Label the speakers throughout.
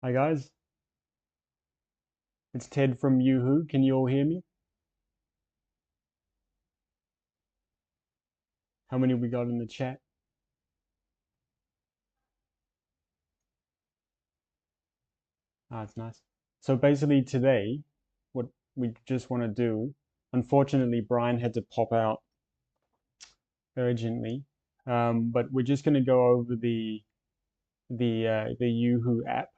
Speaker 1: Hi guys, it's Ted from YOUWHO. Can you all hear me? How many we got in the chat? Ah, it's nice. So basically today, what we just want to do, unfortunately Brian had to pop out urgently, but we're just going to go over the YOUWHO app.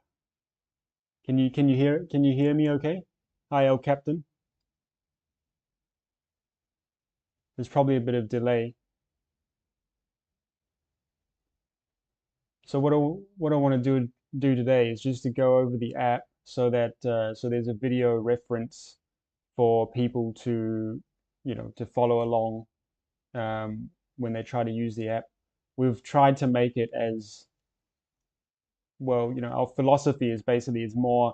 Speaker 1: Can you hear me okay? Hi, El Captain. There's probably a bit of delay. So what I want to do today is just to go over the app so that so there's a video reference for people to to follow along when they try to use the app. We've tried to make it as well. Our philosophy is basically is more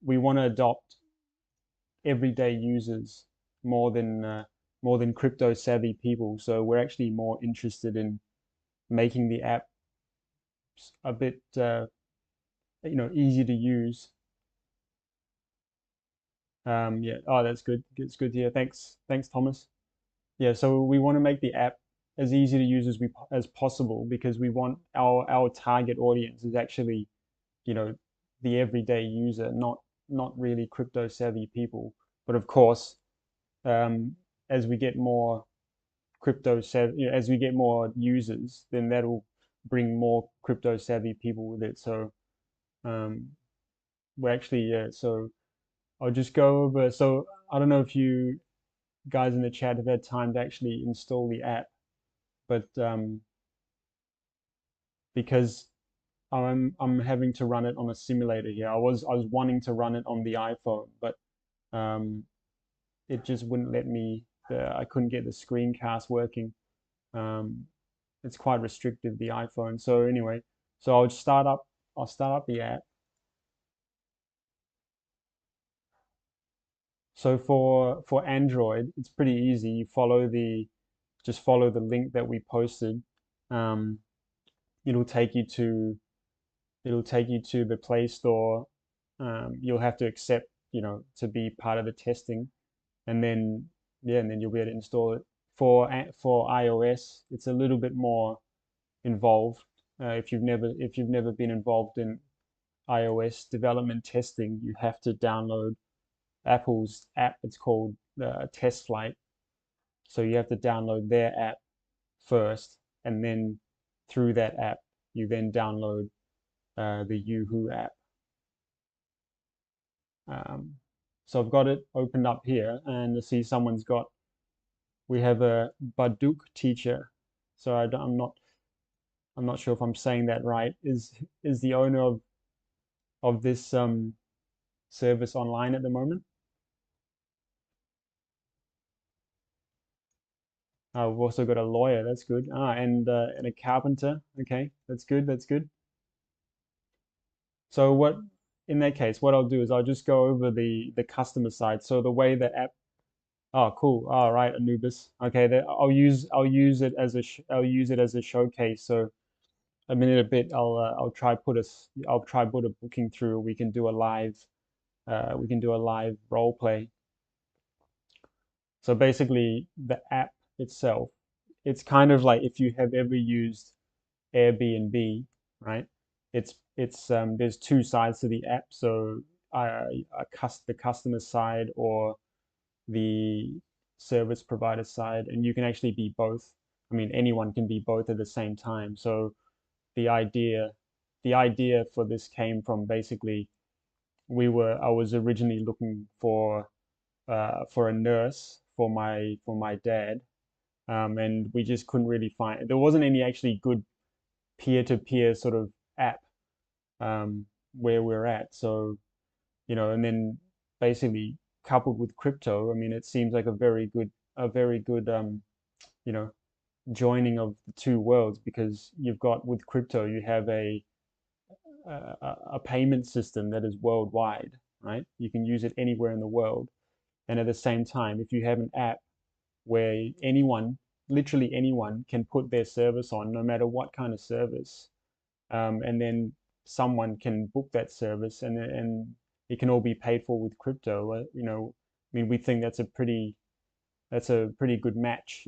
Speaker 1: we want to adopt everyday users more than crypto savvy people. So we're actually more interested in making the app a bit easy to use. Yeah. Oh, that's good. It's good to hear. Thanks, Thomas. Yeah, so we want to make the app as easy to use as possible because we want our target audience is actually, you know, the everyday user, not really crypto savvy people. But of course, um, as we get more crypto savvy, as we get more users, then that'll bring more crypto savvy people with it. So um, we're actually, yeah. So I'll just go over. So I don't know if you guys in the chat have had time to actually install the app, but because I'm having to run it on a simulator here. I was wanting to run it on the iPhone, but um, it just wouldn't let me. I couldn't get the screencast working. Um, it's quite restrictive, the iPhone. So anyway, so I'll start up the app. So for Android, it's pretty easy. You just follow the link that we posted. Um, it'll take you to the Play Store. You'll have to accept, to be part of the testing, and then yeah, and then you'll be able to install it. For iOS, it's a little bit more involved. If you've never been involved in iOS development testing, you have to download Apple's app. It's called Test Flight. So you have to download their app first, and then through that app, you then download the YOUWHO app. Um, so I've got it opened up here, and I see we have a Baduk teacher. So I'm not sure if I'm saying that right. Is the owner of this service online at the moment? We've also got a lawyer. That's good. And a carpenter. Okay, that's good. That's good. So in that case, what I'll do is I'll just go over the customer side. So the way the app. Oh, cool. All right, Anubis. Okay, I'll use it as a showcase. So in a bit, I'll try put a booking through. We can do a live role play. So basically, the app itself, it's kind of like if you have ever used Airbnb, right? It's there's two sides to the app. So the customer side or the service provider side, and you can actually be both. I mean, anyone can be both at the same time. So the idea, the idea for this came from basically I was originally looking for a nurse for my dad, and we just couldn't really find. There wasn't any actually good peer-to-peer sort of app where we're at. So and then basically coupled with crypto, I mean, it seems like a very good you know joining of the two worlds because you've got with crypto you have a payment system that is worldwide, right? You can use it anywhere in the world, and at the same time, if you have an app where literally anyone, can put their service on, no matter what kind of service, and then someone can book that service, and it can all be paid for with crypto. I mean, we think that's a pretty good match,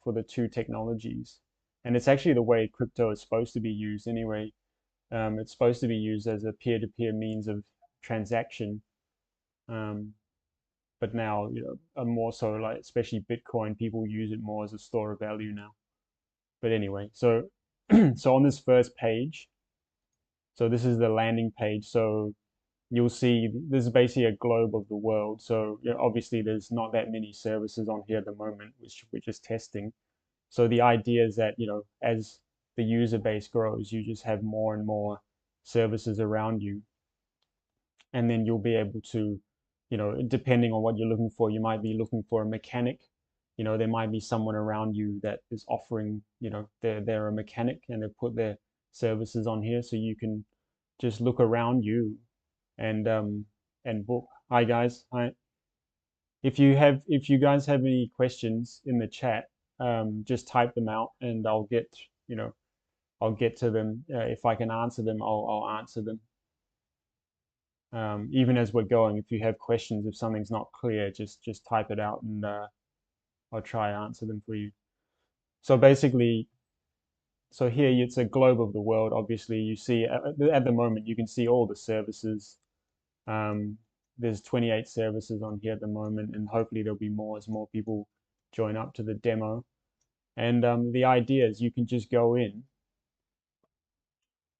Speaker 1: for the two technologies. And it's actually the way crypto is supposed to be used anyway. It's supposed to be used as a peer-to-peer means of transaction. Um, but now, more so, like especially Bitcoin, people use it more as a store of value now. But anyway, so so on this first page, so this is the landing page. So you'll see this is basically a globe of the world. So obviously there's not that many services on here at the moment, which we're just testing. So the idea is that, as the user base grows, you just have more and more services around you. And then you'll be able to, depending on what you're looking for, you might be looking for a mechanic. There might be someone around you that is offering, they're a mechanic and they put their services on here, so you can just look around you and book. Hi guys. Hi. If you guys have any questions in the chat, just type them out and I'll get to them. If I can answer them, I'll answer them. Even as we're going, if you have questions, if something's not clear, just type it out and I'll try to answer them for you. So basically, so here it's a globe of the world. Obviously, you see at the moment you can see all the services. Um, there's 28 services on here at the moment, and hopefully there'll be more as more people join up to the demo. And the idea is you can just go in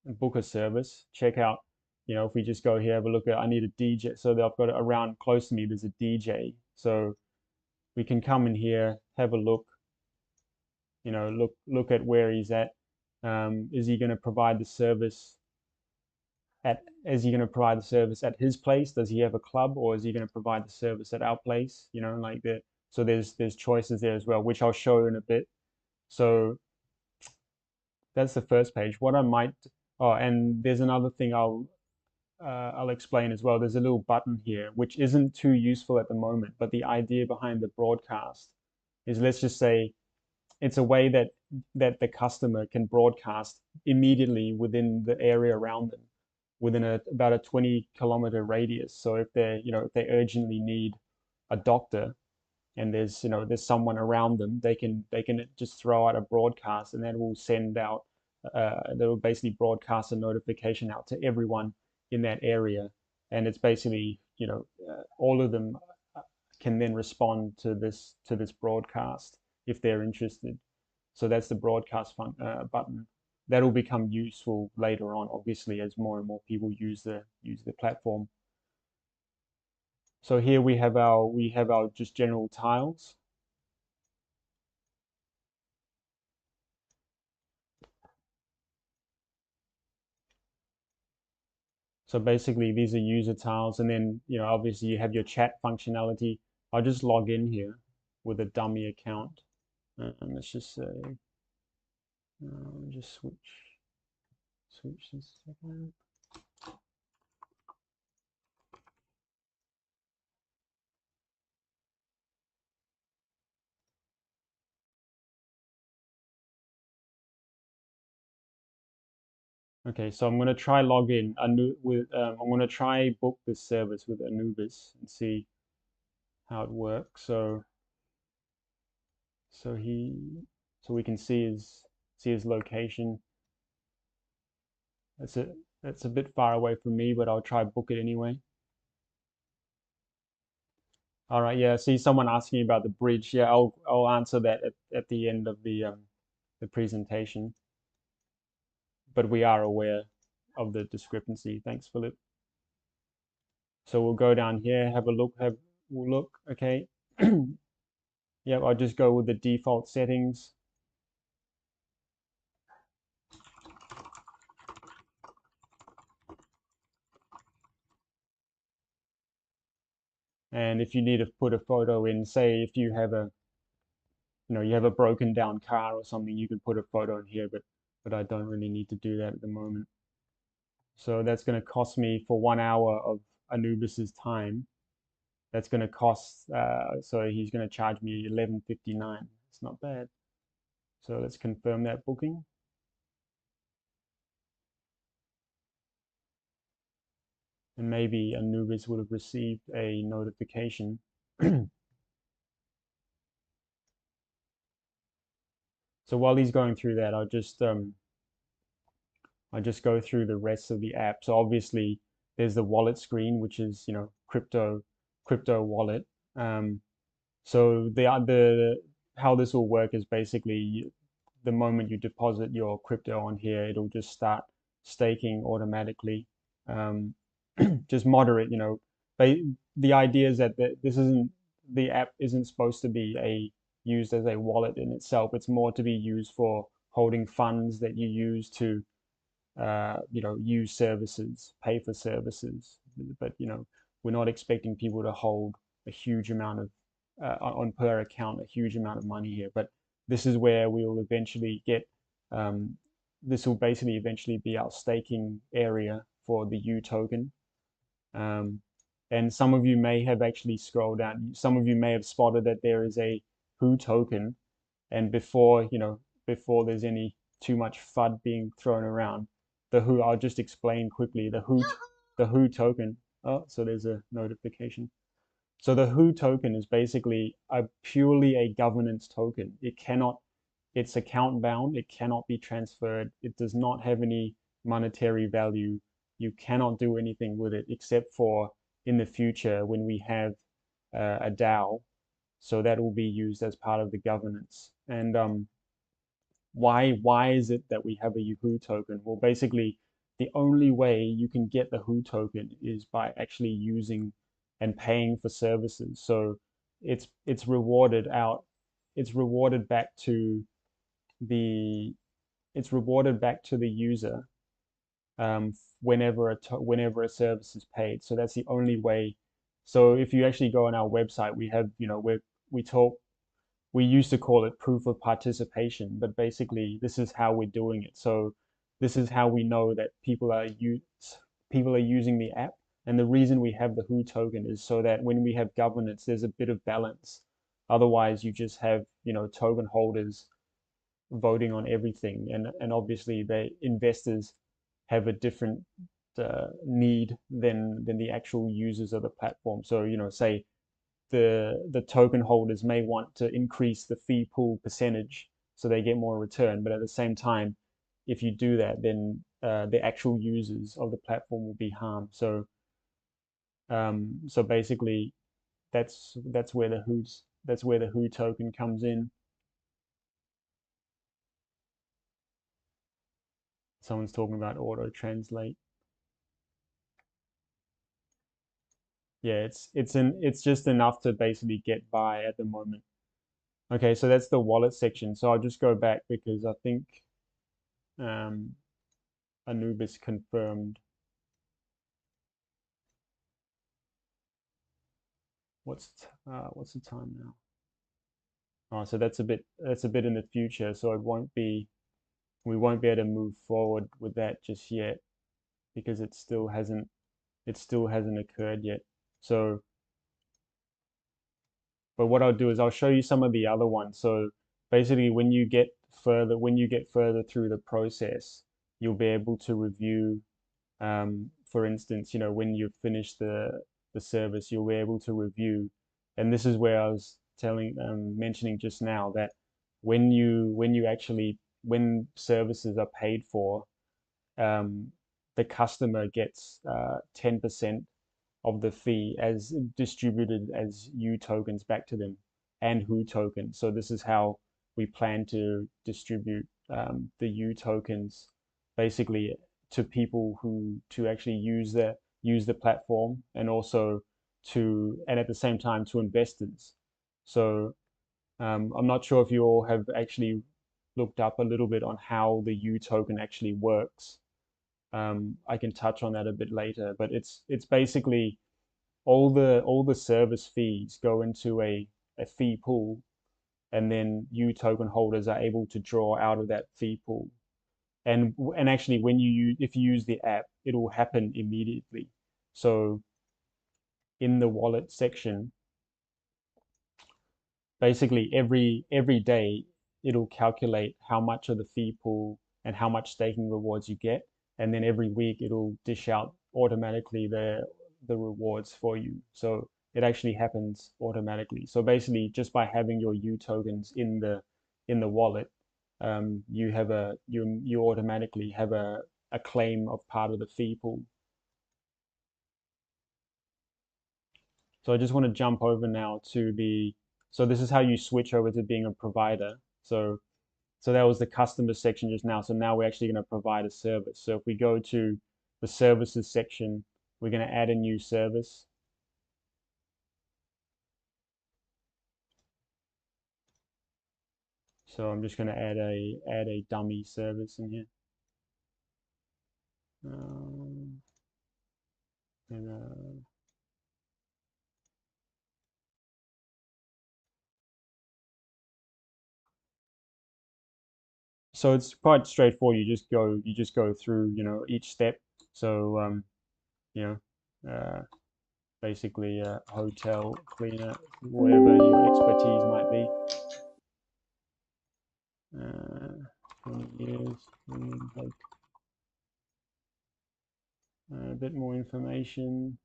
Speaker 1: and book a service, check out, if we just go here, have a look at, I need a DJ. So I've got around close to me, there's a DJ. So we can come in here, have a look, look at where he's at. Is he going to provide the service is he going to provide the service at his place? Does he have a club, or is he going to provide the service at our place? Like that. So there's choices there as well, which I'll show in a bit. So that's the first page. What I might, oh, and there's another thing I'll explain as well. There's a little button here, which isn't too useful at the moment, but the idea behind the broadcast is, let's just say, it's a way that the customer can broadcast immediately within the area around them, within about a 20-kilometer radius. So if they urgently need a doctor, and there's someone around them, they can just throw out a broadcast, and that will send out that will basically broadcast a notification out to everyone in that area. And it's basically, all of them can then respond to this broadcast if they're interested. So that's the broadcast button. That'll become useful later on, obviously, as more and more people use the platform. So here we have our just general tiles. So basically these are user tiles, and then obviously you have your chat functionality. I'll just log in here with a dummy account, and let's just say just switch this second. Okay, so I'm going to try log in I'm going to try book this service with Anubis and see how it works. So we can see his location. That's a bit far away from me, but I'll try book it anyway. All right, yeah. See, someone asking about the bridge. Yeah, I'll answer that at the end of the presentation. But we are aware of the discrepancy. Thanks, Philip. So we'll go down here, have a look. We'll look. Okay. Yep, I'll just go with the default settings. And if you need to put a photo in, say if you have a broken down car or something, you can put a photo in here, but I don't really need to do that at the moment. So that's going to cost me, for 1 hour of Anubis's time, that's going to cost, so he's going to charge me $11.59. It's not bad. So let's confirm that booking. and maybe Anubis would have received a notification. So while he's going through that, I just go through the rest of the app. So obviously there's the wallet screen, which is, crypto wallet. Um, so the how this will work is basically the moment you deposit your crypto on here, it'll just start staking automatically. Um, just moderate, but the idea is that this isn't the app isn't supposed to be a used as a wallet in itself. It's more to be used for holding funds that you use to use services, pay for services. But we're not expecting people to hold a huge amount of on per account, a huge amount of money here. But this is where we will eventually get. Um, this will basically eventually be our staking area for the U token. Um, and some of you may have actually scrolled down. Some of you may have spotted that there is a Who token, and before there's any too much FUD being thrown around, the Who, I'll just explain quickly the Who token. Oh, so there's a notification. So the Who token is basically purely a governance token. It's account bound. It cannot be transferred. It does not have any monetary value. You cannot do anything with it except for in the future when we have a DAO. So that will be used as part of the governance. And why is it that we have a YOUWHO token? Well, basically, the only way you can get the Who token is by actually using and paying for services. So it's rewarded out. It's rewarded back to the it's rewarded back to the user whenever a service is paid. So that's the only way. So if you actually go on our website, we have we talk we used to call it proof of participation, but basically this is how we're doing it. So this is how we know that people are using the app. And the reason we have the Who token is so that when we have governance, there's a bit of balance. Otherwise, you just have, token holders voting on everything. And obviously the investors have a different need than the actual users of the platform. So, say the token holders may want to increase the fee pool percentage so they get more return. But at the same time, if you do that, then the actual users of the platform will be harmed. So basically, that's where the Who token comes in. Someone's talking about auto translate. Yeah, it's just enough to basically get by at the moment. Okay, so that's the wallet section. So I'll just go back because I think um, Anubis confirmed. What's the time now? Oh, so that's a bit in the future. So we won't be able to move forward with that just yet because it still hasn't occurred yet. So, but what I'll do is I'll show you some of the other ones. So basically, when you get further through the process, you'll be able to review. For instance, when you finish the service, you'll be able to review. And this is where I was mentioning just now that when services are paid for, um, the customer gets 10% of the fee as distributed as U tokens back to them and Who tokens. So this is how we plan to distribute the U tokens basically to people who to actually use the platform and also and at the same time to investors. So I'm not sure if you all have actually looked up a little bit on how the U token actually works. I can touch on that a bit later, but it's basically all the service fees go into a fee pool, and then U token holders are able to draw out of that fee pool. And actually, if you use the app, it will happen immediately. So in the wallet section, basically every day it'll calculate how much of the fee pool and how much staking rewards you get, and then every week it'll dish out automatically the rewards for you. So it actually happens automatically. So basically, just by having your U tokens in the wallet, you have you automatically have a claim of part of the fee pool. So I just want to jump over now to so this is how you switch over to being a provider. So that was the customer section just now. So now we're actually going to provide a service. So if we go to the services section, we're going to add a new service. So I'm just going to add a dummy service in here. Um, and, so it's quite straightforward. You just go through, each step. So you know, basically a hotel cleaner, whatever your expertise might be. 20 years, like a bit more information.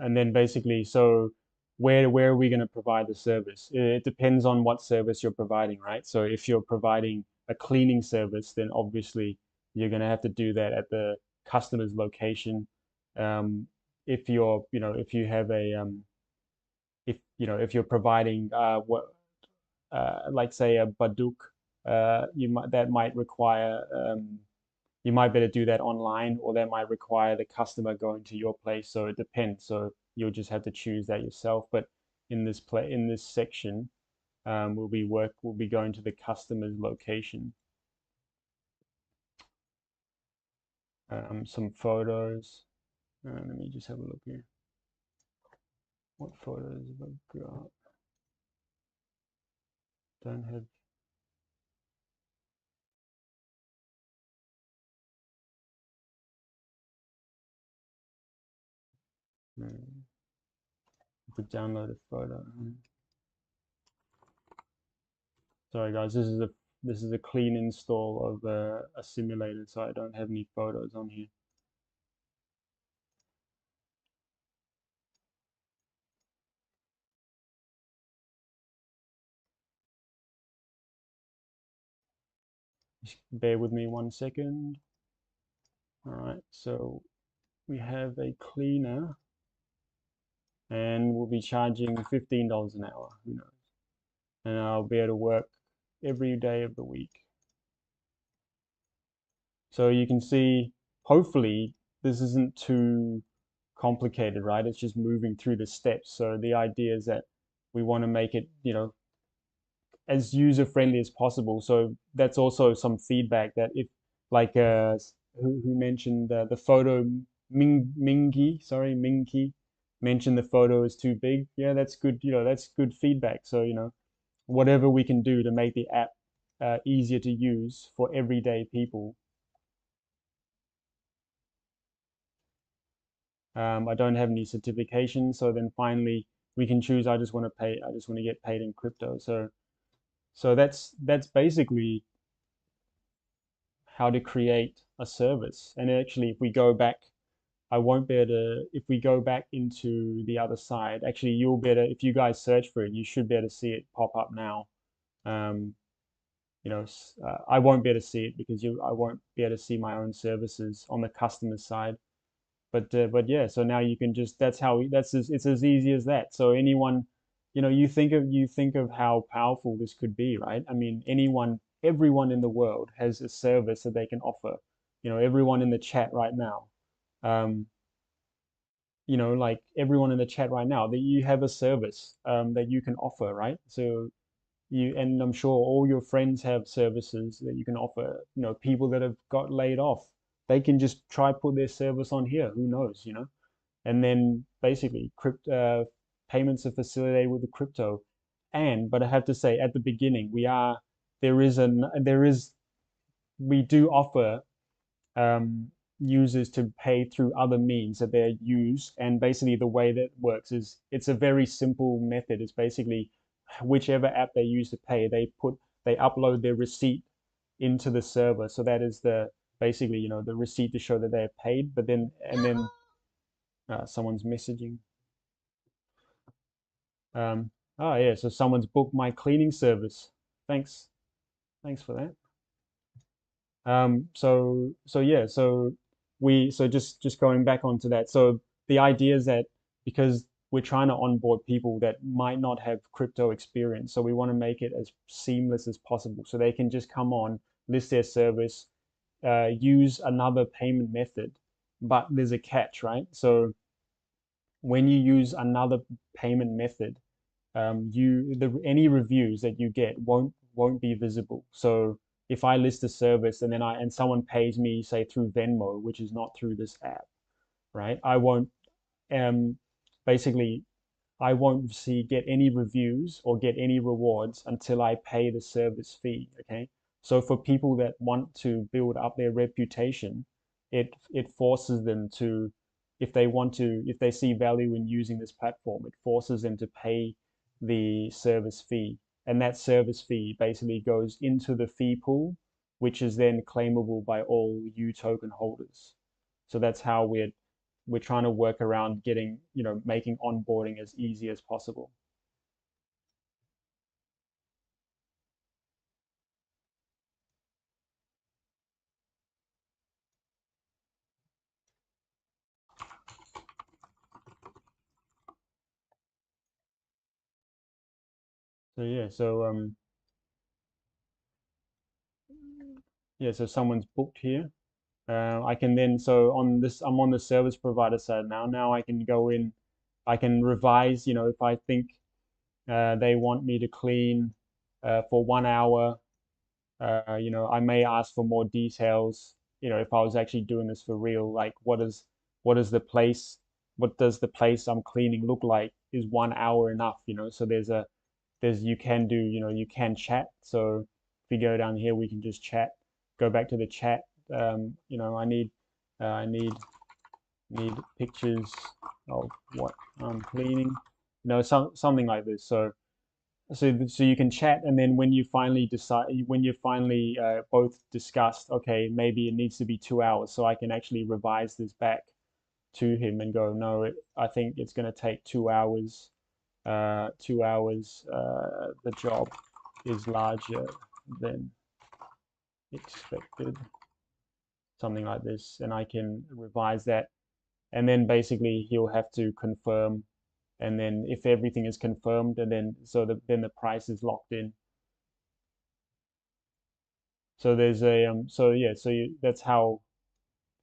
Speaker 1: And then basically, so where are we going to provide the service? It depends on what service you're providing, right? So if you're providing a cleaning service, then obviously you're going to have to do that at the customer's location. If you're, if you have if you're providing what, like say a baduk, that might require you might better do that online, or that might require the customer going to your place. So it depends. So you'll just have to choose that yourself. But in this section, we'll be going to the customer's location. Some photos. Let me just have a look here. What photos have I got? Don't have. Could download a photo. Sorry guys, this is a clean install of a simulator, so I don't have any photos on here. Just bear with me 1 second. All right, so we have a cleaner, and we'll be charging $15 an hour. Who knows? And I'll be able to work every day of the week. So you can see, hopefully, this isn't too complicated, right? It's just moving through the steps. So the idea is that we want to make it, as user friendly as possible. So that's also some feedback that if, like, who mentioned the photo, Minky mentioned the photo is too big. Yeah, that's good. That's good feedback. So, whatever we can do to make the app easier to use for everyday people. I don't have any certifications, so then finally we can choose. I just want to pay. I just want to get paid in crypto. So that's basically how to create a service. And actually, if we go back, I won't be able to. If we go back into the other side, actually, you'll be able to. If you guys search for it, you should be able to see it pop up now. Um, I won't be able to see it because I won't be able to see my own services on the customer side. But yeah, so now you can just it's as easy as that. So anyone, you think of how powerful this could be, right? I mean, everyone in the world has a service that they can offer. Everyone in the chat right now, um, like everyone in the chat right now, that you have a service that you can offer, right? So and I'm sure all your friends have services that you can offer. People that have got laid off, they can just try put their service on here. Who knows, And then basically, payments are facilitated with the crypto. And but I have to say at the beginning there is an there is we do offer um, users to pay through other means that they use. And basically, the way that works is it's a very simple method. It's basically whichever app they use to pay, they upload their receipt into the server. So that is the basically, the receipt to show that they're paid. But then and then someone's messaging. Oh yeah, so someone's booked my cleaning service. Thanks, thanks for that. So yeah, so just going back onto that. So the idea is that because we're trying to onboard people that might not have crypto experience, so we want to make it as seamless as possible, so they can just come on, list their service, use another payment method, but there's a catch, right? So when you use another payment method, any reviews that you get won't be visible. So if I list a service and then someone pays me, say through Venmo, which is not through this app, right? I won't um basically I won't get any reviews or get any rewards until I pay the service fee. Okay. So for people that want to build up their reputation, it forces them to, if they see value in using this platform, it forces them to pay the service fee. And that service fee basically goes into the fee pool, which is then claimable by all U token holders. So that's how we're trying to work around getting, making onboarding as easy as possible. So yeah, so someone's booked here. I can then, so on this, I'm on the service provider side now. Now I can go in, I can revise, if I think they want me to clean for 1 hour, I may ask for more details, if I was actually doing this for real, like what is the place, what does the place I'm cleaning look like? Is 1 hour enough? So you can do, you can chat. So if we go down here, we can just chat, go back to the chat. I need pictures of what I'm cleaning, something like this. So you can chat, and then when you finally both discussed, okay, maybe it needs to be 2 hours, so I can actually revise this back to him and go, no, I think it's going to take 2 hours. 2 hours. The job is larger than expected, something like this, and I can revise that, and then basically he'll have to confirm, and then if everything is confirmed, and then the price is locked in. So there's a so yeah, that's how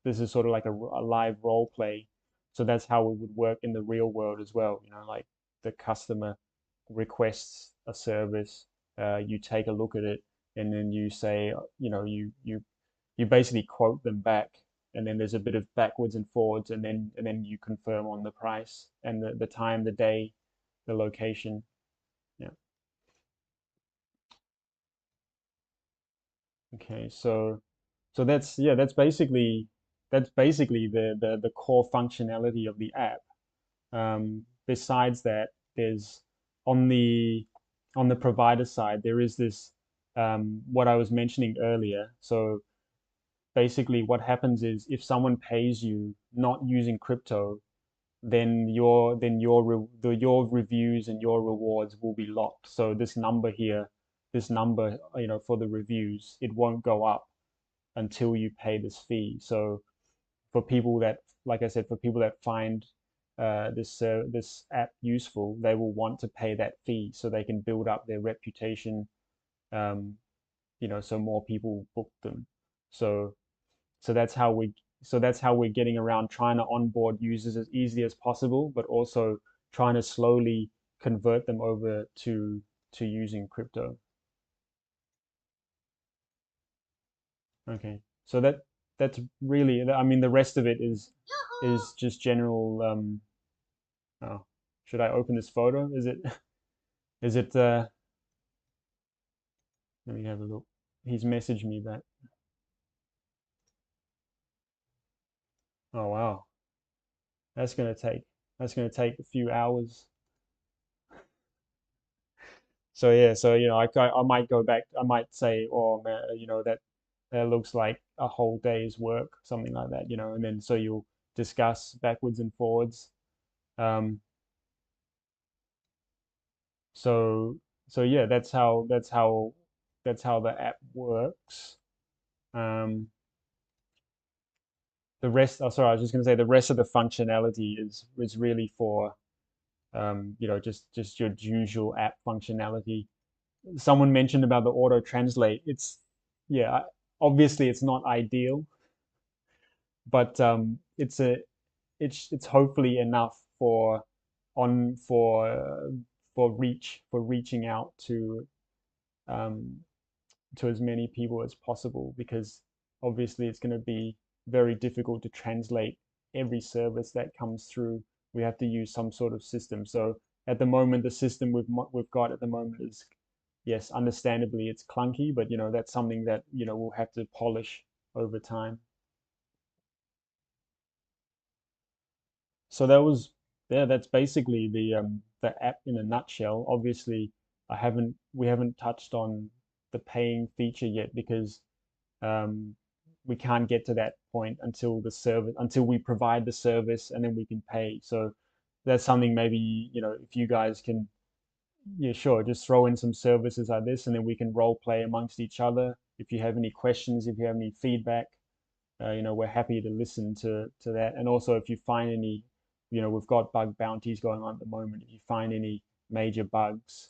Speaker 1: this is sort of like a live role play. So that's how it would work in the real world as well. Like the customer requests a service, you take a look at it, and then you say, you basically quote them back, and then there's a bit of backwards and forwards, and then you confirm on the price and the time, the day, the location. Yeah. Okay. So that's basically the core functionality of the app. Besides that, there's on the on the provider side, there is this what I was mentioning earlier. So basically, what happens is if someone pays you not using crypto, then your reviews and your rewards will be locked. So this number here, this number, for the reviews, it won't go up until you pay this fee. So for people that, like I said, for people that find this app useful, they will want to pay that fee so they can build up their reputation. Um, so more people book them. So so that's how we so that's how we're getting around trying to onboard users as easily as possible, but also trying to slowly convert them over to using crypto. Okay, so that's really, I mean, the rest of it is just general. Oh. Should I open this photo? Is it is it let me have a look. He's messaged me back. Oh wow. That's gonna take a few hours. So yeah, so I might go back. I might say, oh man, that looks like a whole day's work, something like that, and then so you'll discuss backwards and forwards. Um, so so yeah, that's how the app works. Um, the rest, oh sorry, I was just gonna say the rest of the functionality is really for just your usual app functionality. Someone mentioned about the auto translate. It's yeah, obviously it's not ideal, but it's hopefully enough on for reaching out um, to as many people as possible, because obviously it's going to be very difficult to translate every service that comes through. We have to use some sort of system. So at the moment, the system we've got at the moment is, yes, understandably it's clunky, but that's something that we'll have to polish over time. So that was yeah, that's basically the app in a nutshell. Obviously, we haven't touched on the paying feature yet, because um, we can't get to that point until we provide the service, and then we can pay. So that's something, maybe if you guys can, yeah, sure, just throw in some services like this, and then we can role play amongst each other. If you have any questions, if you have any feedback, we're happy to listen to that. And also, if you find any, we've got bug bounties going on at the moment. If you find any major bugs,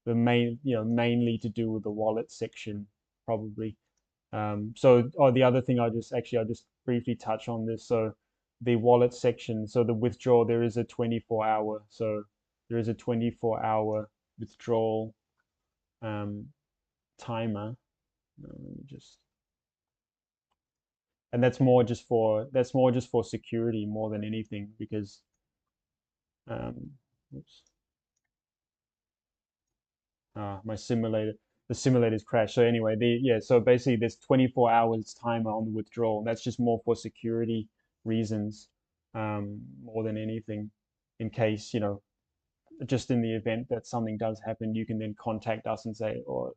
Speaker 1: mainly to do with the wallet section, probably. The other thing, I'll just briefly touch on this. So the wallet section, so the withdrawal, there is a 24-hour withdrawal um, timer. Let me just and that's more just for security more than anything, because um, oops, my simulator's crashed. So anyway, so basically there's 24 hours timer on the withdrawal. That's just more for security reasons, more than anything, in case just in the event that something does happen, you can then contact us and say, or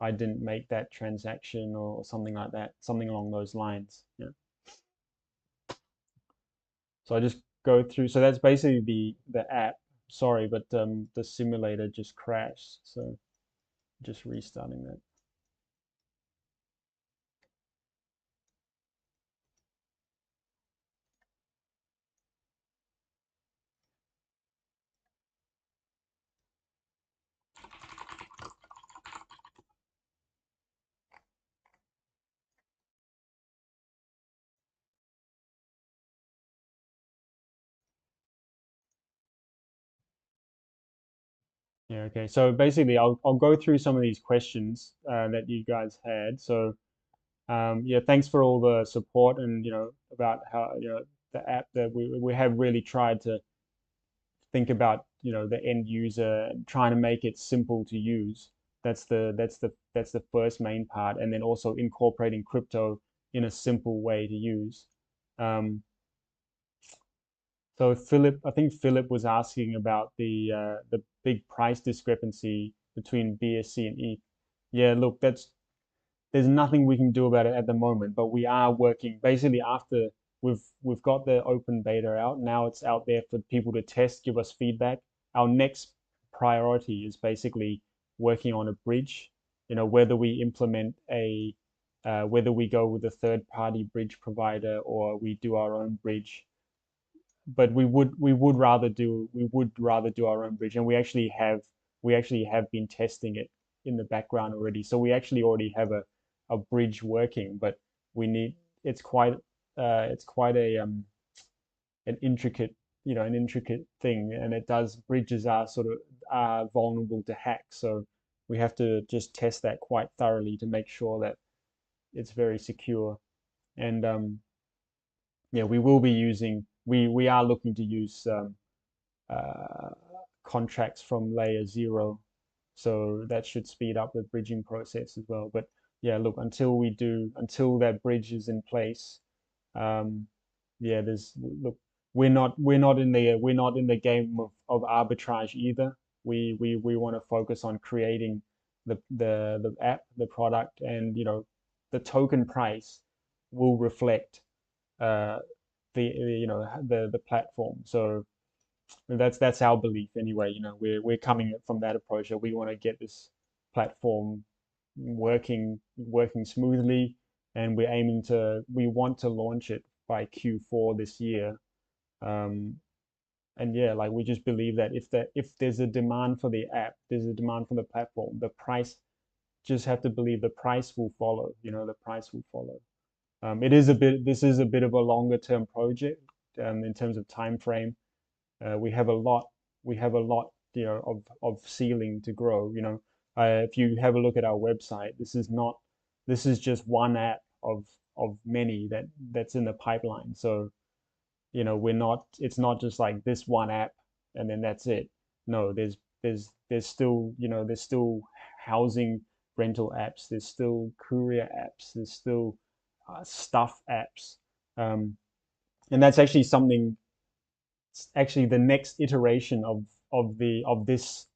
Speaker 1: I didn't make that transaction, or something like that, something along those lines. Yeah. So I just go through. So that's basically the app. Sorry, but the simulator just crashed. So just restarting that. Yeah. Okay. So basically, I'll go through some of these questions that you guys had. So yeah, thanks for all the support, and about how the app, that we have really tried to think about the end user, and trying to make it simple to use. That's the first main part, and then also incorporating crypto in a simple way to use. Um, so I think Philip was asking about the big price discrepancy between BSC and ETH. Yeah, look, there's nothing we can do about it at the moment, but we are working. Basically, after we've got the open beta out, now it's out there for people to test, give us feedback. Our next priority is basically working on a bridge. Whether we implement whether we go with a third party bridge provider, or we do our own bridge. But we would rather do our own bridge, and we actually have been testing it in the background already. So we actually already have a bridge working, but we need it's quite a an intricate an intricate thing, and it does bridges are sort of are vulnerable to hack. So we have to just test that quite thoroughly to make sure that it's very secure. And yeah, we will be using we are looking to use uh, contracts from layer zero. So that should speed up the bridging process as well. But yeah, look, until that bridge is in place, um, yeah, look, we're not in the game of arbitrage either. We want to focus on creating the app, the product, and the token price will reflect uh, the platform. So that's our belief anyway. We're coming from that approach that we want to get this platform working smoothly, and we want to launch it by Q4 this year. Um, and yeah, like we just believe that if there's a demand for the app, there's a demand for the platform. The price just have to believe the price will follow. The price will follow. This is a bit of a longer term project in terms of time frame. We have a lot, of ceiling to grow. If you have a look at our website, this is just one app of many that's in the pipeline. So, it's not just like this one app and then that's it. No, there's still housing rental apps, there's still courier apps, there's still stuff apps. Um, and that's actually the next iteration of this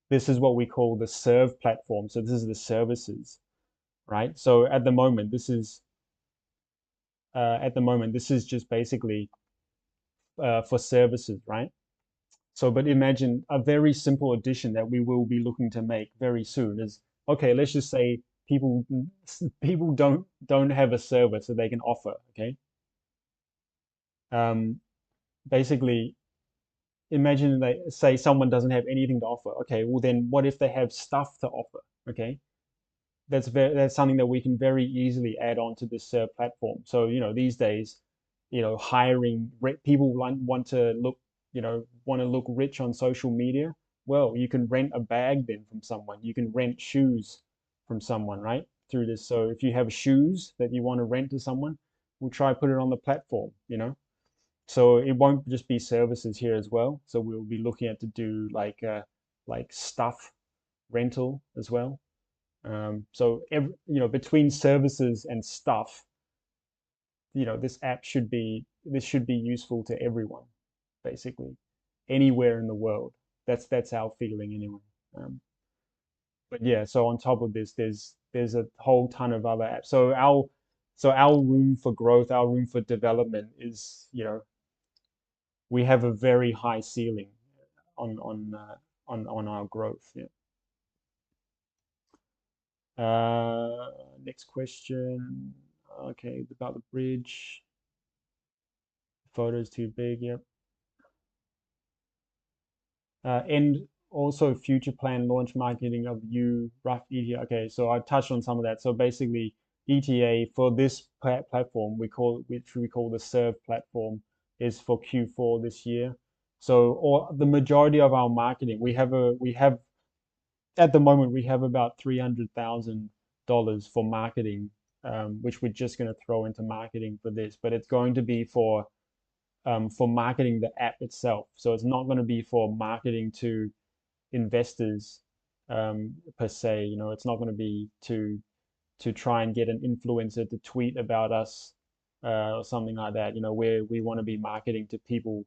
Speaker 1: is what we call the serve platform. So this is the services, right? So at the moment this is just basically for services, right? So but imagine a very simple addition that we will be looking to make very soon is, okay, let's just say people people don't have a service that they can offer. Okay. um Basically, imagine they say someone doesn't have anything to offer. Okay, well then what if they have stuff to offer? Okay, that's something that we can very easily add on to this platform. So these days, hiring people want to look, want to look rich on social media. Well, you can rent a bag then from someone. You can rent shoes from someone, right? Through this. So if you have shoes that you want to rent to someone, we'll try put it on the platform. So it won't just be services here as well. So we'll be looking at to do like stuff rental as well. So between services and stuff, this should be useful to everyone, basically, anywhere in the world. That's our feeling anyway. Um, but yeah, so on top of this, there's a whole ton of other apps. So our room for growth, our room for development is, we have a very high ceiling on our growth. Yeah. Next question. Okay, about the bridge. Photo's too big. Yep. And also future plan launch marketing of you rough ETA. Okay, so I touched on some of that. So basically, ETA for this platform which we call the Serve platform is for Q4 this year. So, or the majority of our marketing, we have at the moment we have about $300,000 for marketing, which we're just going to throw into marketing for this, but it's going to be for marketing the app itself. So it's not going to be for marketing to investors per se. It's not going to be to try and get an influencer to tweet about us or something like that. Where we want to be marketing to people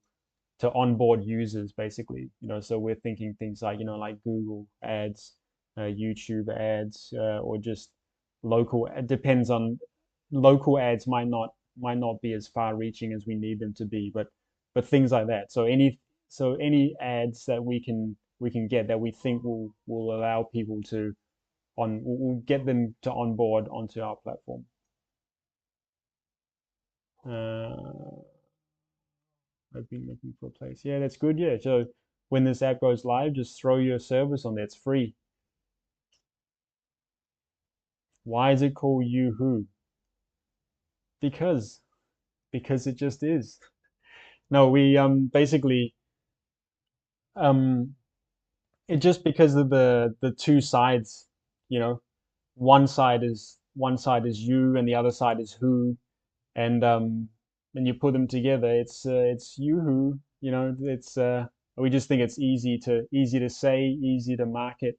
Speaker 1: to onboard users basically. So we're thinking things like like Google ads, YouTube ads, or just local. It depends on local ads might not be as far reaching as we need them to be, but things like that. So any ads that we can get that we think will allow people to on will get them to onboard onto our platform. Uh, I've been looking for a place. Yeah, that's good. Yeah. So when this app goes live, just throw your service on there. It's free. Why is it called YOUWHO? Because because it just is. No, we basically um it just because of the two sides, you know. One side is you and the other side is who, and when you put them together, it's YOUWHO. It's We just think it's easy to say, easy to market.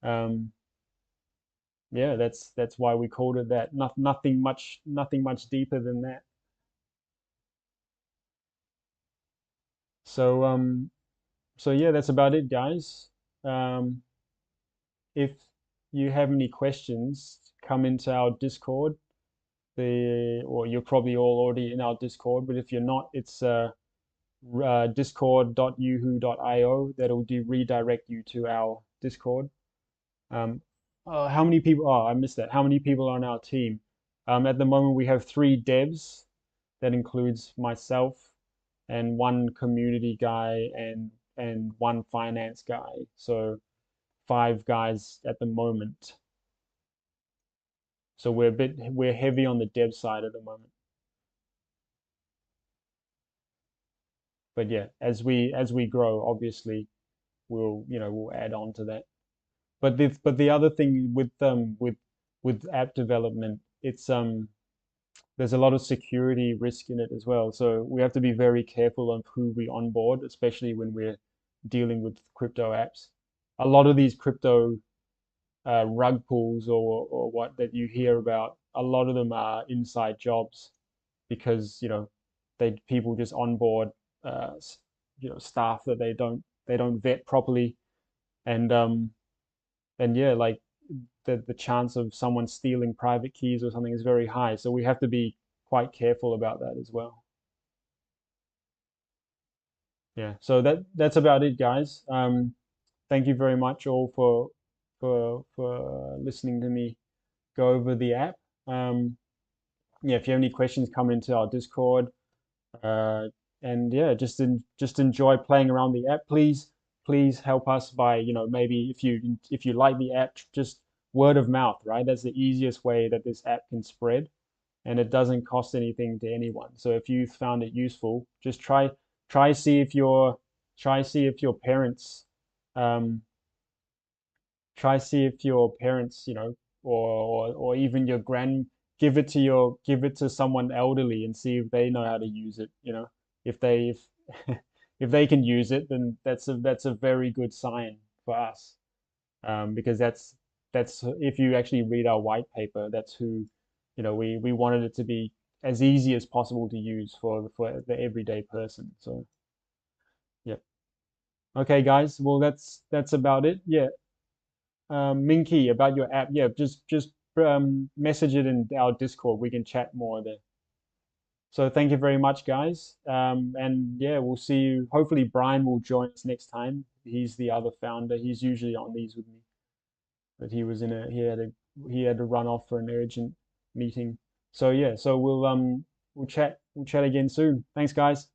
Speaker 1: Um, yeah, that's why we called it that. Nothing much deeper than that. So so yeah, that's about it, guys. Um, if you have any questions, come into our Discord. Or you're probably all already in our Discord, but if you're not, it's discord.youwho.io. That'll redirect you to our Discord. Um, how many people? Oh, I missed that. How many people are on our team? At the moment, we have 3 devs. That includes myself and one community guy and one finance guy. So 5 guys at the moment. So we're heavy on the dev side at the moment. But yeah, as we grow, obviously we'll add on to that. But the other thing with app development, it's there's a lot of security risk in it as well. So we have to be very careful of who we onboard, especially when we're dealing with crypto apps. A lot of these crypto rug pulls or what that you hear about, a lot of them are inside jobs because they people just onboard uh, staff that they don't vet properly, and yeah, like the chance of someone stealing private keys or something is very high. So we have to be quite careful about that as well. Yeah. So that's about it, guys. Thank you very much all for listening to me go over the app. Yeah, if you have any questions, come into our Discord. Uh, and yeah, just enjoy playing around the app. Please help us by maybe if you like the app, just word of mouth, right? That's the easiest way that this app can spread, and it doesn't cost anything to anyone. So if you found it useful, just try see if your try see if your parents um, try see if your parents, or even your give it to someone elderly and see if they know how to use it. If they if, if they can use it, then that's a very good sign for us. Because that's if you actually read our white paper, that's who, we wanted it to be as easy as possible to use for the everyday person. So yeah. Okay, guys. Well, that's about it. Yeah. Minky, about your app. Yeah, just message it in our Discord. We can chat more there. So thank you very much, guys. And yeah, we'll see you. Hopefully, Brian will join us next time. He's the other founder. He's usually on these with me, but he had to run off for an urgent meeting. So yeah, so we'll chat again soon. Thanks, guys.